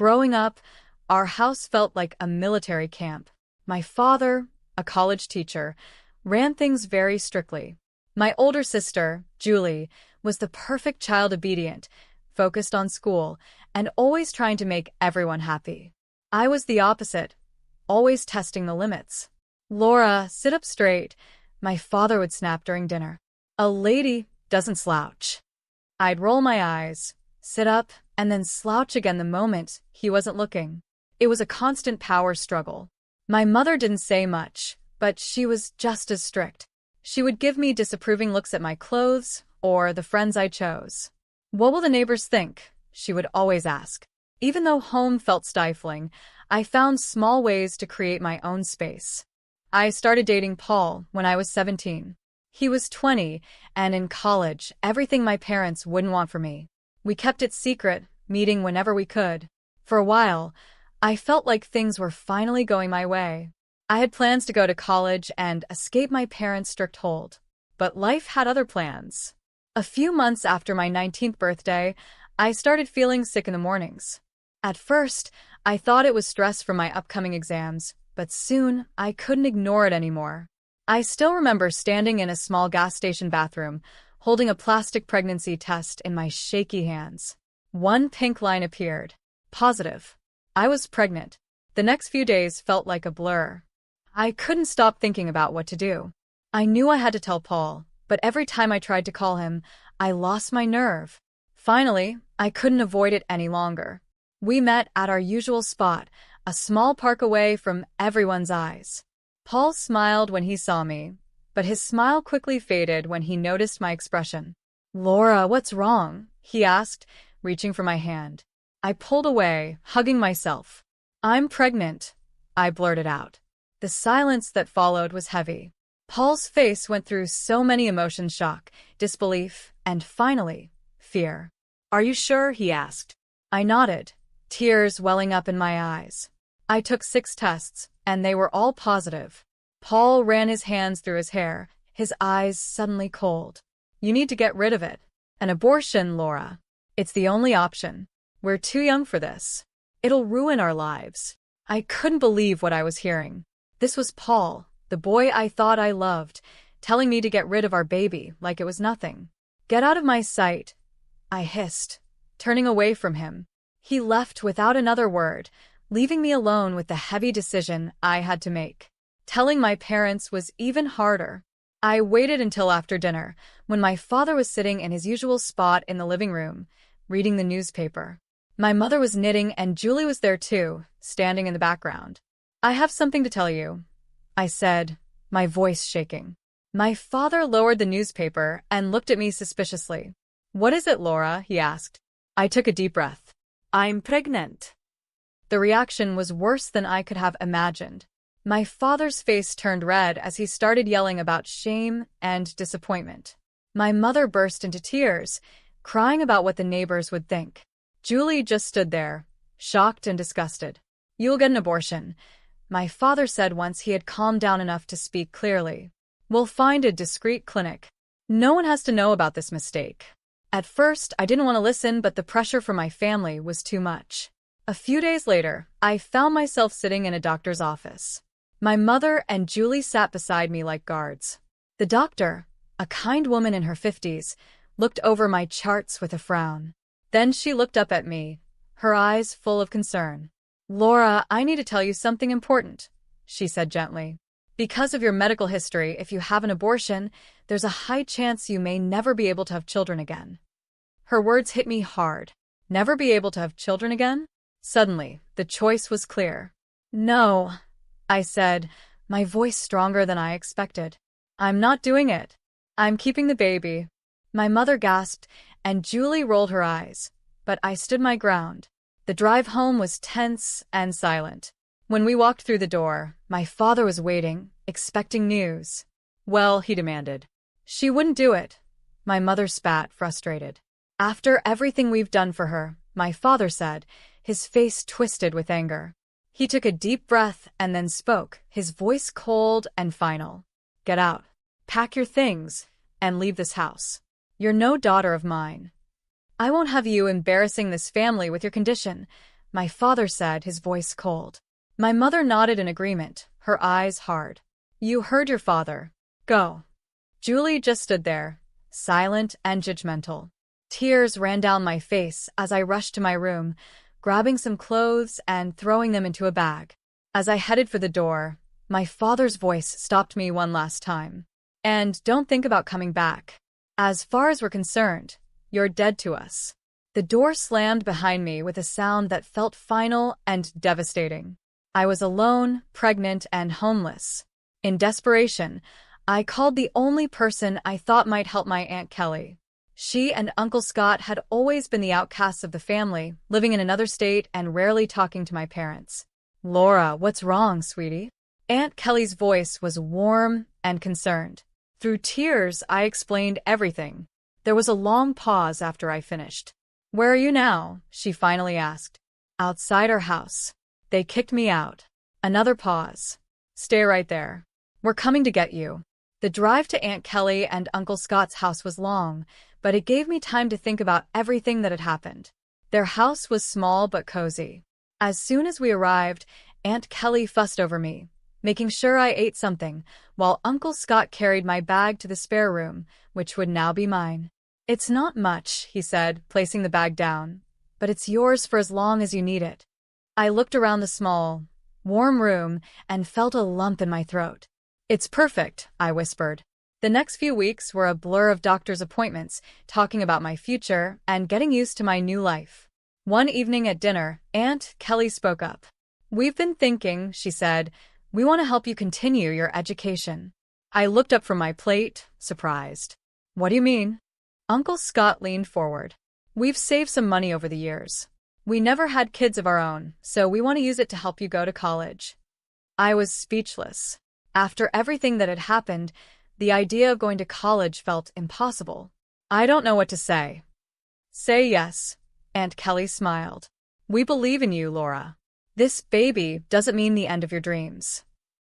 Growing up, our house felt like a military camp. My father, a college teacher, ran things very strictly. My older sister, Julie, was the perfect child, obedient, focused on school, and always trying to make everyone happy. I was the opposite, always testing the limits. "Laura, sit up straight," my father would snap during dinner. "A lady doesn't slouch." I'd roll my eyes, sit up, and then slouch again the moment he wasn't looking. It was a constant power struggle. My mother didn't say much, but she was just as strict. She would give me disapproving looks at my clothes or the friends I chose. "What will the neighbors think?" she would always ask. Even though home felt stifling, I found small ways to create my own space. I started dating Paul when I was 17. He was 20, and in college, everything my parents wouldn't want for me. We kept it secret, meeting whenever we could. For a while, I felt like things were finally going my way. I had plans to go to college and escape my parents' strict hold. But life had other plans. A few months after my 19th birthday, I started feeling sick in the mornings. At first, I thought it was stress from my upcoming exams, but soon I couldn't ignore it anymore. I still remember standing in a small gas station bathroom, holding a plastic pregnancy test in my shaky hands. One pink line appeared. Positive. I was pregnant. The next few days felt like a blur. I couldn't stop thinking about what to do. I knew I had to tell Paul, but every time I tried to call him, I lost my nerve. Finally, I couldn't avoid it any longer. We met at our usual spot, a small park away from everyone's eyes. Paul smiled when he saw me, but his smile quickly faded when he noticed my expression. "Laura, what's wrong?" he asked, reaching for my hand. I pulled away, hugging myself. "I'm pregnant," I blurted out. The silence that followed was heavy. Paul's face went through so many emotions: shock, disbelief, and finally, fear. "Are you sure?" he asked. I nodded, tears welling up in my eyes. I took 6 tests, and they were all positive. Paul ran his hands through his hair, his eyes suddenly cold. "You need to get rid of it. An abortion, Laura. It's the only option. We're too young for this. It'll ruin our lives." I couldn't believe what I was hearing. This was Paul, the boy I thought I loved, telling me to get rid of our baby like it was nothing. "Get out of my sight," I hissed, turning away from him. He left without another word, leaving me alone with the heavy decision I had to make. Telling my parents was even harder. I waited until after dinner, when my father was sitting in his usual spot in the living room, reading the newspaper. My mother was knitting and Julie was there too, standing in the background. "I have something to tell you," I said, my voice shaking. My father lowered the newspaper and looked at me suspiciously. "What is it, Laura?" he asked. I took a deep breath. "I'm pregnant." The reaction was worse than I could have imagined. My father's face turned red as he started yelling about shame and disappointment. My mother burst into tears, crying about what the neighbors would think. Julie just stood there, shocked and disgusted. "You'll get an abortion," my father said once he had calmed down enough to speak clearly. "We'll find a discreet clinic. No one has to know about this mistake." At first, I didn't want to listen, but the pressure from my family was too much. A few days later, I found myself sitting in a doctor's office. My mother and Julie sat beside me like guards. The doctor, a kind woman in her 50s, looked over my charts with a frown. Then she looked up at me, her eyes full of concern. "Laura, I need to tell you something important," she said gently. "Because of your medical history, if you have an abortion, there's a high chance you may never be able to have children again." Her words hit me hard. Never be able to have children again? Suddenly, the choice was clear. "No," I said, my voice stronger than I expected. "I'm not doing it. I'm keeping the baby." My mother gasped, and Julie rolled her eyes, but I stood my ground. The drive home was tense and silent. When we walked through the door, my father was waiting, expecting news. "Well," he demanded. "She wouldn't do it." My mother spat, frustrated. "After everything we've done for her," my father said, his face twisted with anger. He took a deep breath and then spoke, his voice cold and final. "Get out. Pack your things, and leave this house. You're no daughter of mine. I won't have you embarrassing this family with your condition. my father said, his voice cold. My mother nodded in agreement, her eyes hard. You heard your father. Go. Julie just stood there, silent and judgmental. Tears ran down my face as I rushed to my room, grabbing some clothes and throwing them into a bag. As I headed for the door, my father's voice stopped me one last time. And don't think about coming back. As far as we're concerned, you're dead to us. The door slammed behind me with a sound that felt final and devastating. I was alone, pregnant, and homeless. In desperation, I called the only person I thought might help, my Aunt Kelly. She and Uncle Scott had always been the outcasts of the family, living in another state and rarely talking to my parents. Laura, what's wrong, sweetie? Aunt Kelly's voice was warm and concerned. Through tears, I explained everything. There was a long pause after I finished. Where are you now? She finally asked. Outside our house. They kicked me out. Another pause. Stay right there. We're coming to get you. The drive to Aunt Kelly and Uncle Scott's house was long, but it gave me time to think about everything that had happened. Their house was small but cozy. As soon as we arrived, Aunt Kelly fussed over me, making sure I ate something, while Uncle Scott carried my bag to the spare room, which would now be mine. It's not much, he said, placing the bag down, but it's yours for as long as you need it. I looked around the small, warm room and felt a lump in my throat. It's perfect, I whispered. The next few weeks were a blur of doctor's appointments, talking about my future and getting used to my new life. One evening at dinner, Aunt Kelly spoke up. We've been thinking, she said, we want to help you continue your education. I looked up from my plate, surprised. What do you mean? Uncle Scott leaned forward. We've saved some money over the years. We never had kids of our own, so we want to use it to help you go to college. I was speechless. After everything that had happened, the idea of going to college felt impossible. I don't know what to say. Say yes, Aunt Kelly smiled. We believe in you, Laura. This baby doesn't mean the end of your dreams.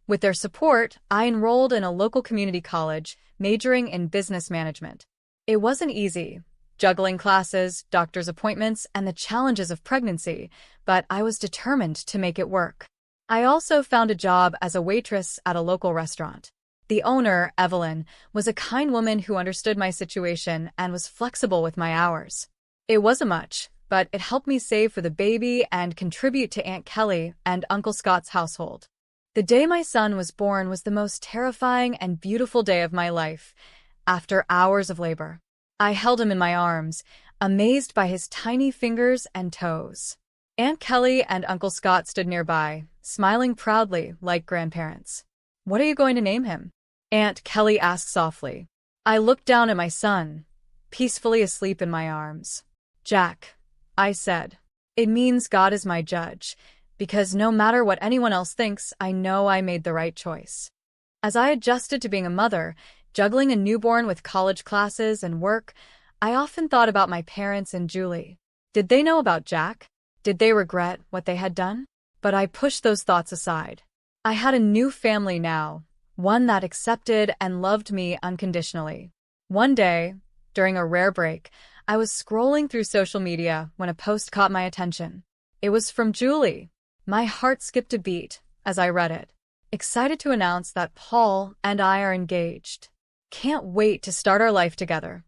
With their support, I enrolled in a local community college, majoring in business management. It wasn't easy, juggling classes, doctor's appointments, and the challenges of pregnancy, but I was determined to make it work. I also found a job as a waitress at a local restaurant. The owner, Evelyn, was a kind woman who understood my situation and was flexible with my hours. It wasn't much, but it helped me save for the baby and contribute to Aunt Kelly and Uncle Scott's household. The day my son was born was the most terrifying and beautiful day of my life. After hours of labor, I held him in my arms, amazed by his tiny fingers and toes. Aunt Kelly and Uncle Scott stood nearby, smiling proudly like grandparents. What are you going to name him? Aunt Kelly asked softly. I looked down at my son, peacefully asleep in my arms. Jack, I said. It means God is my judge, because no matter what anyone else thinks, I know I made the right choice. As I adjusted to being a mother, juggling a newborn with college classes and work, I often thought about my parents and Julie. Did they know about Jack? Did they regret what they had done? But I pushed those thoughts aside. I had a new family now, one that accepted and loved me unconditionally. One day, during a rare break, I was scrolling through social media when a post caught my attention. It was from Julie. My heart skipped a beat as I read it, excited to announce that Paul and I are engaged. Can't wait to start our life together.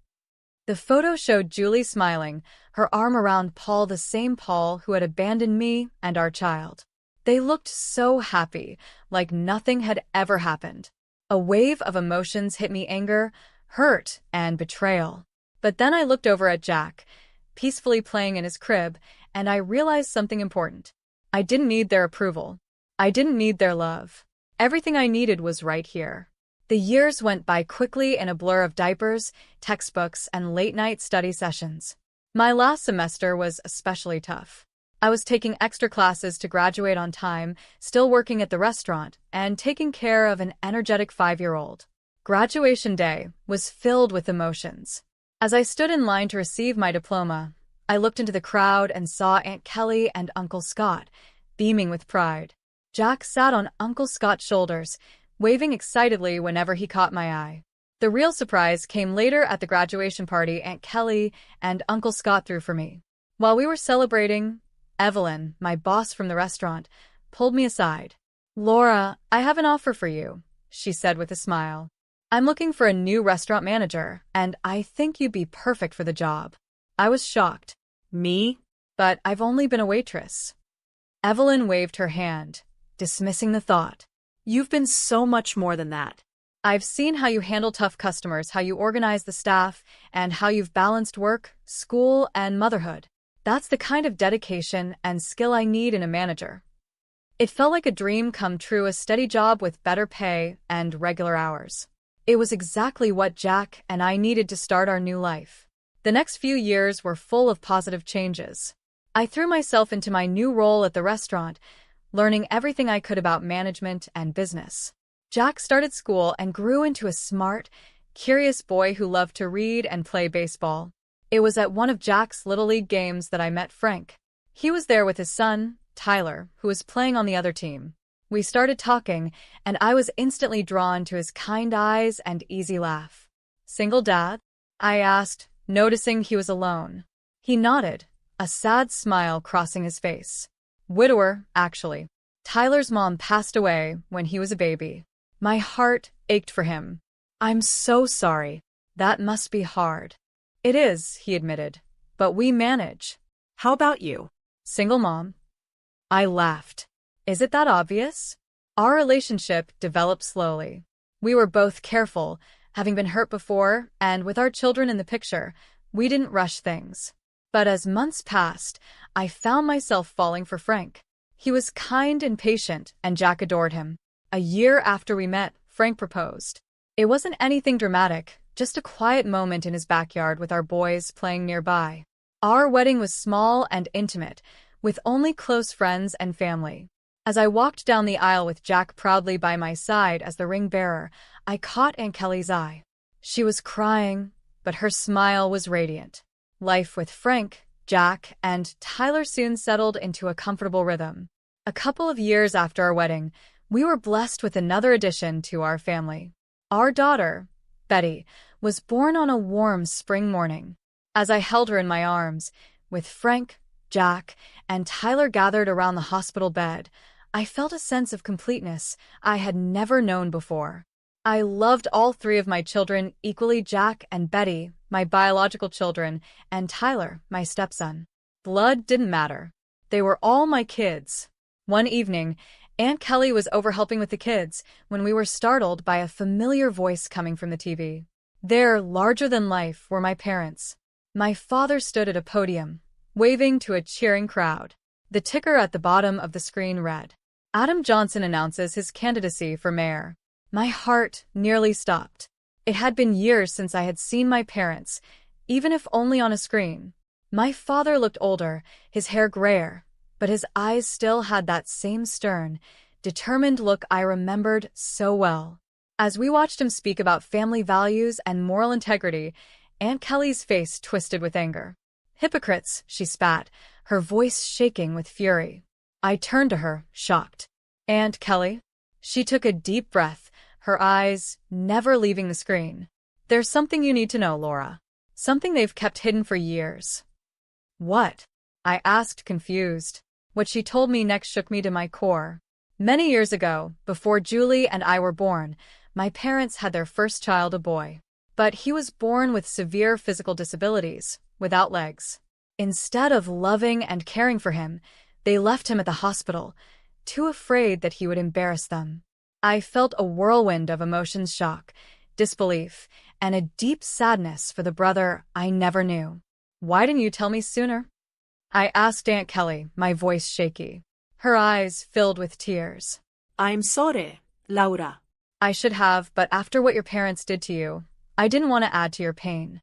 The photo showed Julie smiling, her arm around Paul, the same Paul who had abandoned me and our child. They looked so happy, like nothing had ever happened. A wave of emotions hit me: anger, hurt, and betrayal. But then I looked over at Jack, peacefully playing in his crib, and I realized something important. I didn't need their approval. I didn't need their love. Everything I needed was right here. The years went by quickly in a blur of diapers, textbooks, and late-night study sessions. My last semester was especially tough. I was taking extra classes to graduate on time, still working at the restaurant, and taking care of an energetic 5-year-old. Graduation day was filled with emotions. As I stood in line to receive my diploma, I looked into the crowd and saw Aunt Kelly and Uncle Scott, beaming with pride. Jack sat on Uncle Scott's shoulders, waving excitedly whenever he caught my eye. The real surprise came later at the graduation party Aunt Kelly and Uncle Scott threw for me. While we were celebrating, Evelyn, my boss from the restaurant, pulled me aside. "Laura, I have an offer for you," she said with a smile. "I'm looking for a new restaurant manager, and I think you'd be perfect for the job." I was shocked. "Me? But I've only been a waitress." Evelyn waved her hand, dismissing the thought. "You've been so much more than that. I've seen how you handle tough customers, how you organize the staff, and how you've balanced work, school, and motherhood. That's the kind of dedication and skill I need in a manager." It felt like a dream come true, a steady job with better pay and regular hours. It was exactly what Jack and I needed to start our new life. The next few years were full of positive changes. I threw myself into my new role at the restaurant, learning everything I could about management and business. Jack started school and grew into a smart, curious boy who loved to read and play baseball. It was at one of Jack's Little League games that I met Frank. He was there with his son, Tyler, who was playing on the other team. We started talking, and I was instantly drawn to his kind eyes and easy laugh. "Single dad?" I asked, noticing he was alone. He nodded, a sad smile crossing his face. "Widower, actually. Tyler's mom passed away when he was a baby." My heart ached for him. "I'm so sorry. That must be hard." "It is," he admitted, "but we manage." "How about you?" "Single mom." I laughed. "Is it that obvious?" Our relationship developed slowly. We were both careful, having been hurt before, and with our children in the picture, we didn't rush things. But as months passed, I found myself falling for Frank. He was kind and patient, and Jack adored him. A year after we met, Frank proposed. It wasn't anything dramatic, just a quiet moment in his backyard with our boys playing nearby. Our wedding was small and intimate, with only close friends and family. As I walked down the aisle with Jack proudly by my side as the ring bearer, I caught Aunt Kelly's eye. She was crying, but her smile was radiant. Life with Frank, Jack, and Tyler soon settled into a comfortable rhythm. A couple of years after our wedding, we were blessed with another addition to our family. Our daughter, Betty, was born on a warm spring morning. As I held her in my arms, with Frank, Jack, and Tyler gathered around the hospital bed, I felt a sense of completeness I had never known before. I loved all three of my children equally: Jack and Betty, my biological children, and Tyler, my stepson. Blood didn't matter. They were all my kids. One evening, Aunt Kelly was over helping with the kids when we were startled by a familiar voice coming from the TV. There, larger than life, were my parents. My father stood at a podium, waving to a cheering crowd. The ticker at the bottom of the screen read, "Adam Johnson announces his candidacy for mayor." My heart nearly stopped. It had been years since I had seen my parents, even if only on a screen. My father looked older, his hair grayer, but his eyes still had that same stern, determined look I remembered so well. As we watched him speak about family values and moral integrity, Aunt Kelly's face twisted with anger. "Hypocrites," she spat, her voice shaking with fury. I turned to her, shocked. "Aunt Kelly?" She took a deep breath, her eyes never leaving the screen. "There's something you need to know, Laura. Something they've kept hidden for years." "What?" I asked, confused. What she told me next shook me to my core. Many years ago, before Julie and I were born, my parents had their first child, a boy. But he was born with severe physical disabilities, without legs. Instead of loving and caring for him, they left him at the hospital, too afraid that he would embarrass them. I felt a whirlwind of emotions: shock, disbelief, and a deep sadness for the brother I never knew. "Why didn't you tell me sooner?" I asked Aunt Kelly, my voice shaky. Her eyes filled with tears. "I'm sorry, Laura." "I should have, but after what your parents did to you, I didn't want to add to your pain."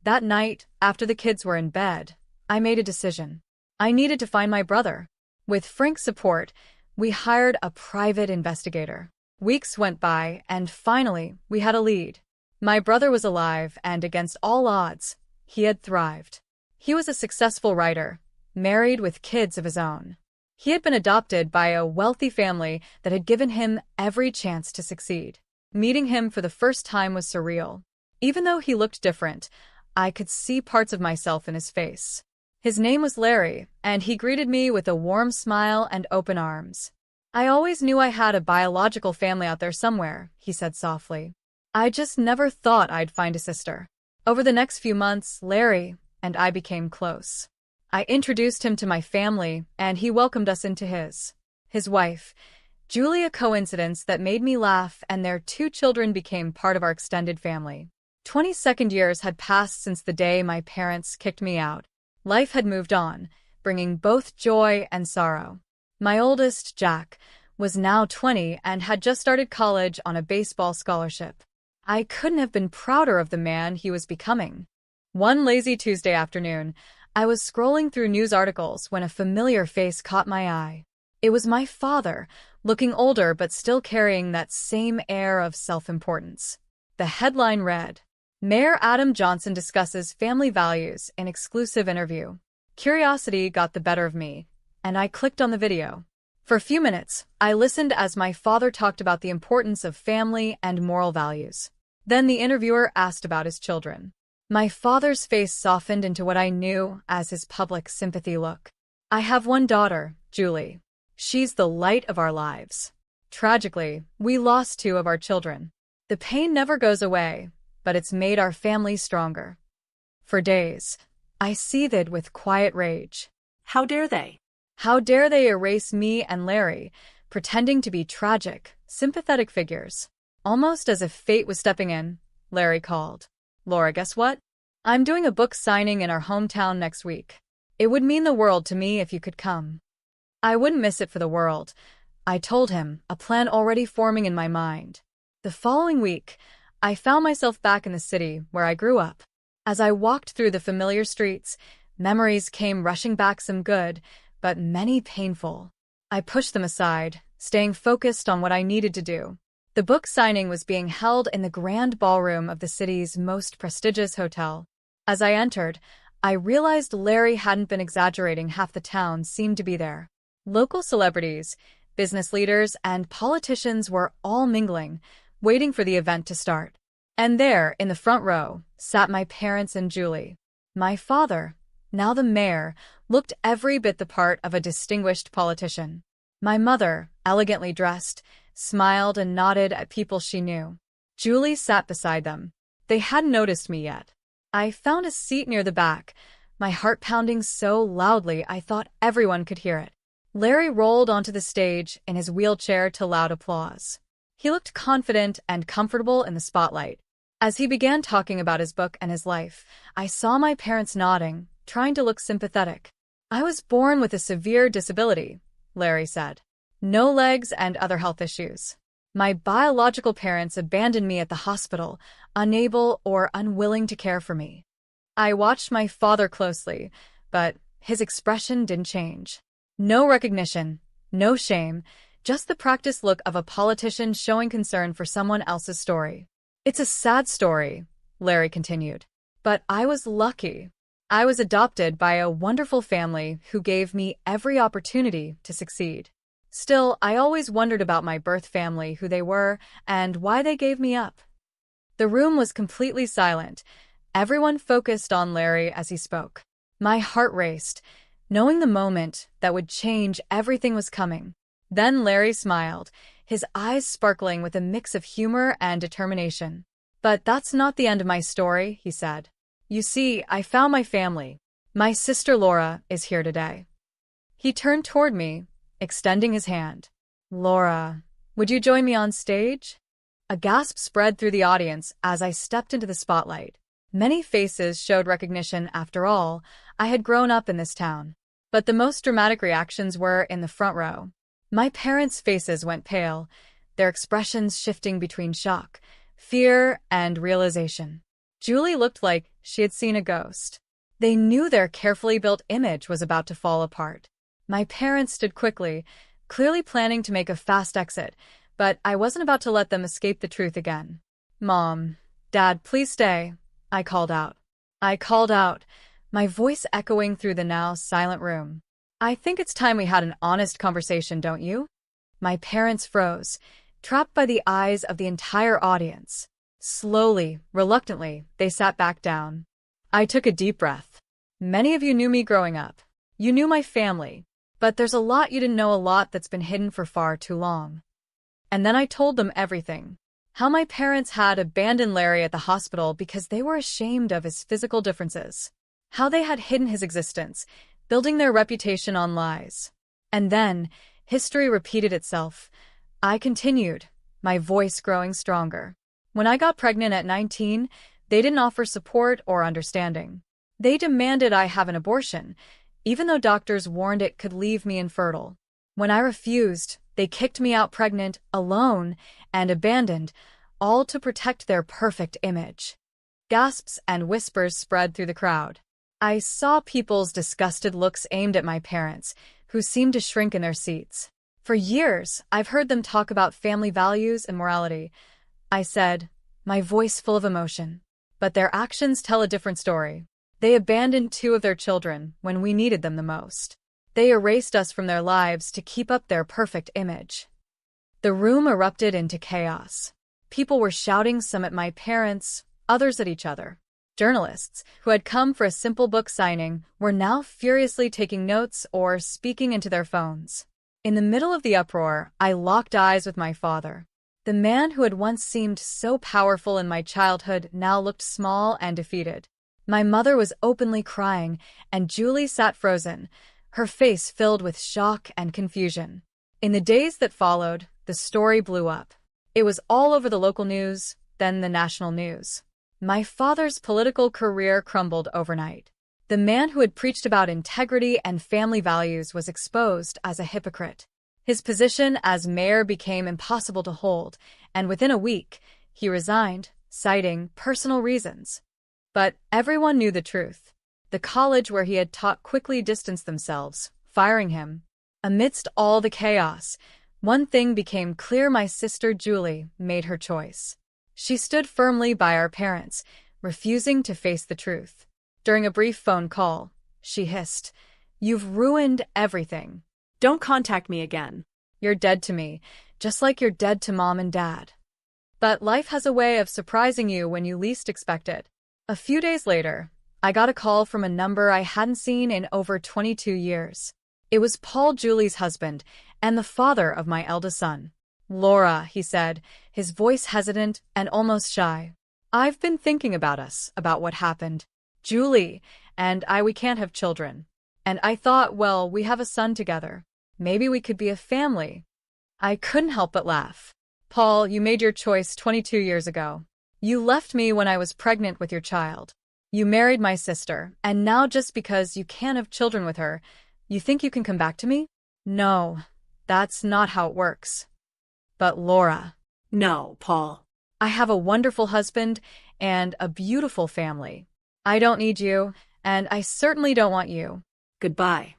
That night, after the kids were in bed, I made a decision. I needed to find my brother. With Frank's support, we hired a private investigator. Weeks went by, and finally, we had a lead. My brother was alive, and against all odds, he had thrived. He was a successful writer, married with kids of his own. He had been adopted by a wealthy family that had given him every chance to succeed. Meeting him for the first time was surreal. Even though he looked different, I could see parts of myself in his face. His name was Larry, and he greeted me with a warm smile and open arms. I always knew I had a biological family out there somewhere, he said softly. I just never thought I'd find a sister. Over the next few months, Larry and I became close. I introduced him to my family, and he welcomed us into his. His wife, Julie, a coincidence that made me laugh, and their 2 children became part of our extended family. 22nd years had passed since the day my parents kicked me out. Life had moved on, bringing both joy and sorrow. My oldest, Jack, was now 20 and had just started college on a baseball scholarship. I couldn't have been prouder of the man he was becoming. One lazy Tuesday afternoon, I was scrolling through news articles when a familiar face caught my eye. It was my father, looking older but still carrying that same air of self-importance. The headline read, Mayor Adam Johnson discusses family values in exclusive interview. Curiosity got the better of me, and I clicked on the video. For a few minutes, I listened as my father talked about the importance of family and moral values. Then the interviewer asked about his children. My father's face softened into what I knew as his public sympathy look. I have one daughter, Julie. She's the light of our lives. Tragically, we lost 2 of our children. The pain never goes away, but it's made our family stronger. For days, I seethed with quiet rage. How dare they? How dare they erase me and Larry, pretending to be tragic, sympathetic figures? Almost as if fate was stepping in, Larry called. Laura, guess what? I'm doing a book signing in our hometown next week. It would mean the world to me if you could come. I wouldn't miss it for the world, I told him, a plan already forming in my mind. The following week, I found myself back in the city where I grew up. As I walked through the familiar streets, memories came rushing back, some good, but many painful. I pushed them aside, staying focused on what I needed to do. The book signing was being held in the grand ballroom of the city's most prestigious hotel. As I entered, I realized Larry hadn't been exaggerating. Half the town seemed to be there. Local celebrities, business leaders, and politicians were all mingling, waiting for the event to start. And there, in the front row, sat my parents and Julie. My father, now the mayor, looked every bit the part of a distinguished politician. My mother, elegantly dressed, smiled and nodded at people she knew. Julie sat beside them. They hadn't noticed me yet. I found a seat near the back, my heart pounding so loudly I thought everyone could hear it. Larry rolled onto the stage in his wheelchair to loud applause. He looked confident and comfortable in the spotlight. As he began talking about his book and his life, I saw my parents nodding, trying to look sympathetic. I was born with a severe disability, Larry said. No legs and other health issues. My biological parents abandoned me at the hospital, unable or unwilling to care for me. I watched my father closely, but his expression didn't change. No recognition, no shame, just the practiced look of a politician showing concern for someone else's story. It's a sad story, Larry continued. But I was lucky. I was adopted by a wonderful family who gave me every opportunity to succeed. Still, I always wondered about my birth family, who they were, and why they gave me up. The room was completely silent. Everyone focused on Larry as he spoke. My heart raced, knowing the moment that would change everything was coming. Then Larry smiled, his eyes sparkling with a mix of humor and determination. But that's not the end of my story, he said. You see, I found my family. My sister Laura is here today. He turned toward me, extending his hand. Laura, would you join me on stage? A gasp spread through the audience as I stepped into the spotlight. Many faces showed recognition. After all, I had grown up in this town. But the most dramatic reactions were in the front row. My parents' faces went pale, their expressions shifting between shock, fear, and realization. Julie looked like she had seen a ghost. They knew their carefully built image was about to fall apart. My parents stood quickly, clearly planning to make a fast exit, but I wasn't about to let them escape the truth again. Mom, Dad, please stay, I called out. My voice echoing through the now silent room. I think it's time we had an honest conversation, don't you? My parents froze, trapped by the eyes of the entire audience. Slowly, reluctantly, they sat back down. I took a deep breath. Many of you knew me growing up. You knew my family. But there's a lot you didn't know, a lot that's been hidden for far too long. And then I told them everything. How my parents had abandoned Larry at the hospital because they were ashamed of his physical differences. How they had hidden his existence, building their reputation on lies. And then, history repeated itself. I continued, my voice growing stronger. When I got pregnant at 19, they didn't offer support or understanding. They demanded I have an abortion, even though doctors warned it could leave me infertile. When I refused, they kicked me out pregnant, alone, and abandoned, all to protect their perfect image. Gasps and whispers spread through the crowd. I saw people's disgusted looks aimed at my parents, who seemed to shrink in their seats. For years, I've heard them talk about family values and morality. I said, my voice full of emotion. But their actions tell a different story. They abandoned 2 of their children when we needed them the most. They erased us from their lives to keep up their perfect image. The room erupted into chaos. People were shouting, some at my parents, others at each other. Journalists, who had come for a simple book signing, were now furiously taking notes or speaking into their phones. In the middle of the uproar, I locked eyes with my father. The man who had once seemed so powerful in my childhood now looked small and defeated. My mother was openly crying, and Julie sat frozen, her face filled with shock and confusion. In the days that followed, the story blew up. It was all over the local news, then the national news. My father's political career crumbled overnight. The man who had preached about integrity and family values was exposed as a hypocrite. His position as mayor became impossible to hold, and within a week, he resigned, citing personal reasons. But everyone knew the truth. The college where he had taught quickly distanced themselves, firing him. Amidst all the chaos, one thing became clear: my sister Julie made her choice. She stood firmly by our parents, refusing to face the truth. During a brief phone call, she hissed, "You've ruined everything. Don't contact me again. You're dead to me, just like you're dead to Mom and Dad." But life has a way of surprising you when you least expect it. A few days later, I got a call from a number I hadn't seen in over 22 years. It was Paul, Julie's husband, and the father of my eldest son. "Laura," he said, his voice hesitant and almost shy. "I've been thinking about us, about what happened. Julie and we can't have children. And I thought, well, we have a son together. Maybe we could be a family." I couldn't help but laugh. "Paul, you made your choice 22 years ago. You left me when I was pregnant with your child. You married my sister, and now just because you can't have children with her, you think you can come back to me? No, that's not how it works." "But Laura." No, Paul. "I have a wonderful husband and a beautiful family. I don't need you, and I certainly don't want you." Goodbye.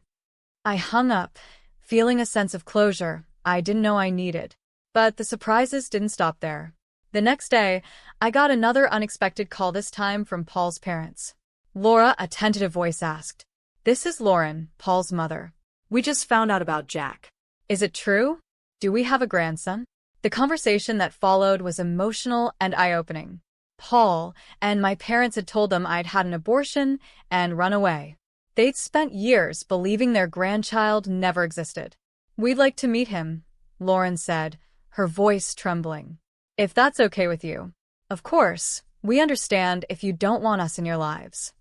I hung up, feeling a sense of closure I didn't know I needed. But the surprises didn't stop there. The next day, I got another unexpected call, this time from Paul's parents. "Laura," a tentative voice asked. "This is Lauren, Paul's mother. We just found out about Jack." Is it true? Do we have a grandson?" The conversation that followed was emotional and eye-opening. Paul and my parents had told them I'd had an abortion and run away. They'd spent years believing their grandchild never existed. "We'd like to meet him," Lauren said, her voice trembling. "If that's okay with you. Of course, we understand if you don't want us in your lives."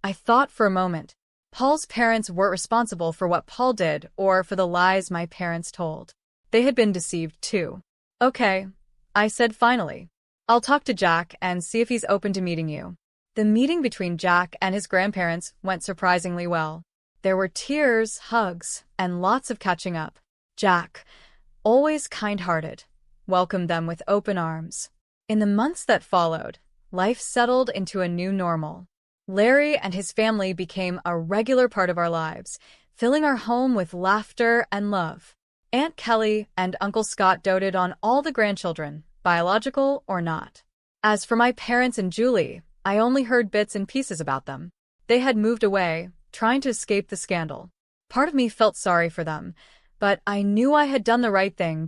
I thought for a moment. Paul's parents weren't responsible for what Paul did or for the lies my parents told. They had been deceived too. "Okay," I said finally. "I'll talk to Jack and see if he's open to meeting you." The meeting between Jack and his grandparents went surprisingly well. There were tears, hugs, and lots of catching up. Jack, always kind-hearted, welcomed them with open arms. In the months that followed, life settled into a new normal. Larry and his family became a regular part of our lives, filling our home with laughter and love. Aunt Kelly and Uncle Scott doted on all the grandchildren, biological or not. As for my parents and Julie, I only heard bits and pieces about them. They had moved away, trying to escape the scandal. Part of me felt sorry for them, but I knew I had done the right thing